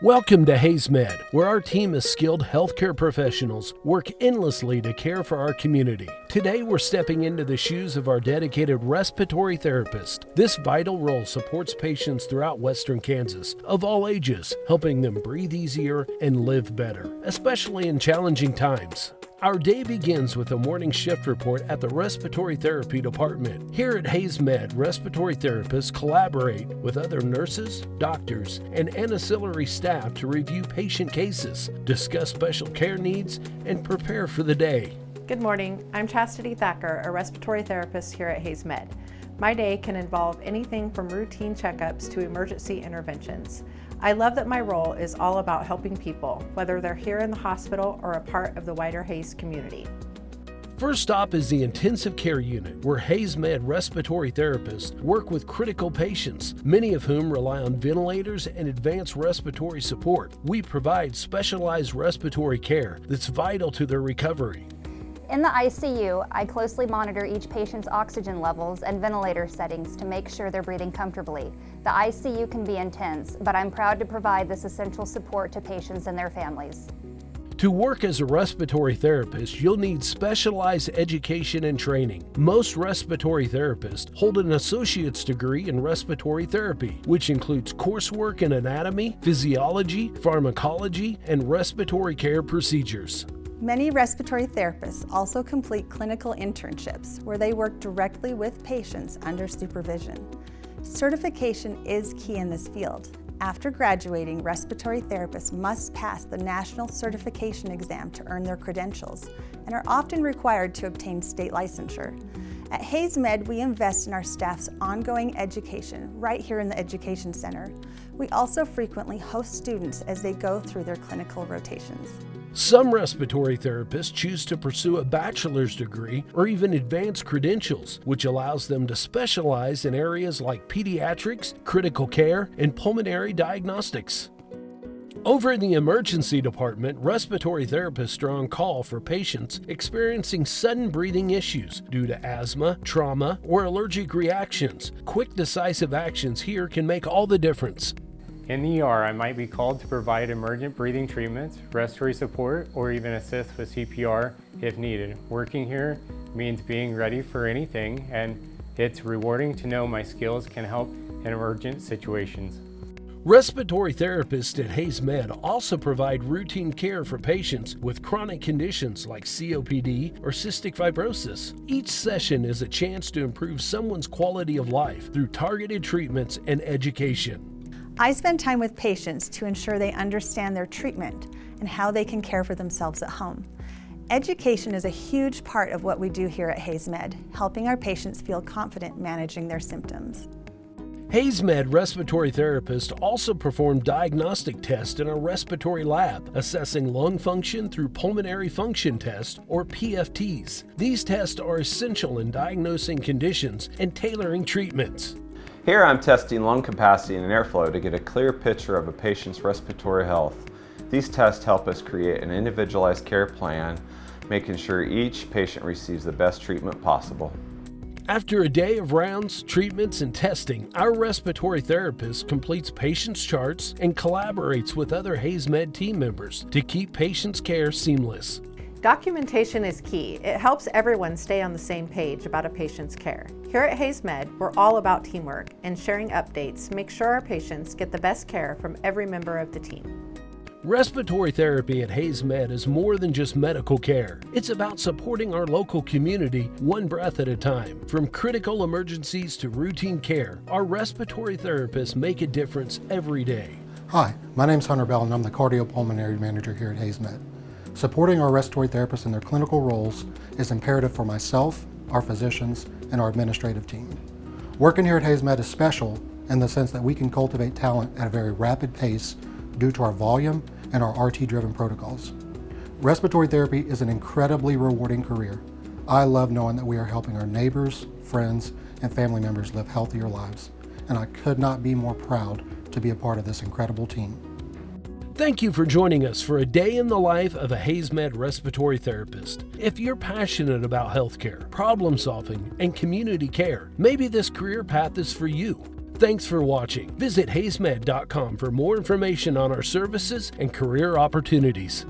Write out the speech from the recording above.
Welcome to HaysMed, where our team of skilled healthcare professionals work endlessly to care for our community. Today, we're stepping into the shoes of our dedicated respiratory therapist. This vital role supports patients throughout Western Kansas, of all ages, helping them breathe easier and live better, especially in challenging times. Our day begins with a morning shift report at the Respiratory Therapy Department. Here at HaysMed, respiratory therapists collaborate with other nurses, doctors, and ancillary staff to review patient cases, discuss special care needs, and prepare for the day. Good morning. I'm Chastity Thacker, a respiratory therapist here at HaysMed. My day can involve anything from routine checkups to emergency interventions. I love that my role is all about helping people, whether they're here in the hospital or a part of the wider Hays community. First stop is the intensive care unit, where HaysMed respiratory therapists work with critical patients, many of whom rely on ventilators and advanced respiratory support. We provide specialized respiratory care that's vital to their recovery. In the ICU, I closely monitor each patient's oxygen levels and ventilator settings to make sure they're breathing comfortably. The ICU can be intense, but I'm proud to provide this essential support to patients and their families. To work as a respiratory therapist, you'll need specialized education and training. Most respiratory therapists hold an associate's degree in respiratory therapy, which includes coursework in anatomy, physiology, pharmacology, and respiratory care procedures. Many respiratory therapists also complete clinical internships where they work directly with patients under supervision. Certification is key in this field. After graduating, respiratory therapists must pass the National Certification Exam to earn their credentials and are often required to obtain state licensure. At HaysMed, we invest in our staff's ongoing education right here in the Education Center. We also frequently host students as they go through their clinical rotations. Some respiratory therapists choose to pursue a bachelor's degree or even advanced credentials, which allows them to specialize in areas like pediatrics, critical care, and pulmonary diagnostics. Over in the emergency department, respiratory therapists are on call for patients experiencing sudden breathing issues due to asthma, trauma, or allergic reactions. Quick, decisive actions here can make all the difference. In the ER, I might be called to provide emergent breathing treatments, respiratory support, or even assist with CPR if needed. Working here means being ready for anything, and it's rewarding to know my skills can help in emergent situations. Respiratory therapists at HaysMed also provide routine care for patients with chronic conditions like COPD or cystic fibrosis. Each session is a chance to improve someone's quality of life through targeted treatments and education. I spend time with patients to ensure they understand their treatment and how they can care for themselves at home. Education is a huge part of what we do here at HaysMed, helping our patients feel confident managing their symptoms. HaysMed respiratory therapists also perform diagnostic tests in our respiratory lab, assessing lung function through pulmonary function tests, or PFTs. These tests are essential in diagnosing conditions and tailoring treatments. Here I'm testing lung capacity and airflow to get a clear picture of a patient's respiratory health. These tests help us create an individualized care plan, making sure each patient receives the best treatment possible. After a day of rounds, treatments, and testing, our respiratory therapist completes patients' charts and collaborates with other HaysMed team members to keep patients' care seamless. Documentation is key. It helps everyone stay on the same page about a patient's care. Here at HaysMed, we're all about teamwork and sharing updates to make sure our patients get the best care from every member of the team. Respiratory therapy at HaysMed is more than just medical care. It's about supporting our local community one breath at a time. From critical emergencies to routine care, our respiratory therapists make a difference every day. Hi, my name's Hunter Bell and I'm the cardiopulmonary manager here at HaysMed. Supporting our respiratory therapists in their clinical roles is imperative for myself, our physicians, and our administrative team. Working here at HaysMed is special in the sense that we can cultivate talent at a very rapid pace due to our volume and our RT-driven protocols. Respiratory therapy is an incredibly rewarding career. I love knowing that we are helping our neighbors, friends, and family members live healthier lives, and I could not be more proud to be a part of this incredible team. Thank you for joining us for a day in the life of a HaysMed respiratory therapist. If you're passionate about healthcare, problem solving, and community care, maybe this career path is for you. Thanks for watching. Visit HaysMed.com for more information on our services and career opportunities.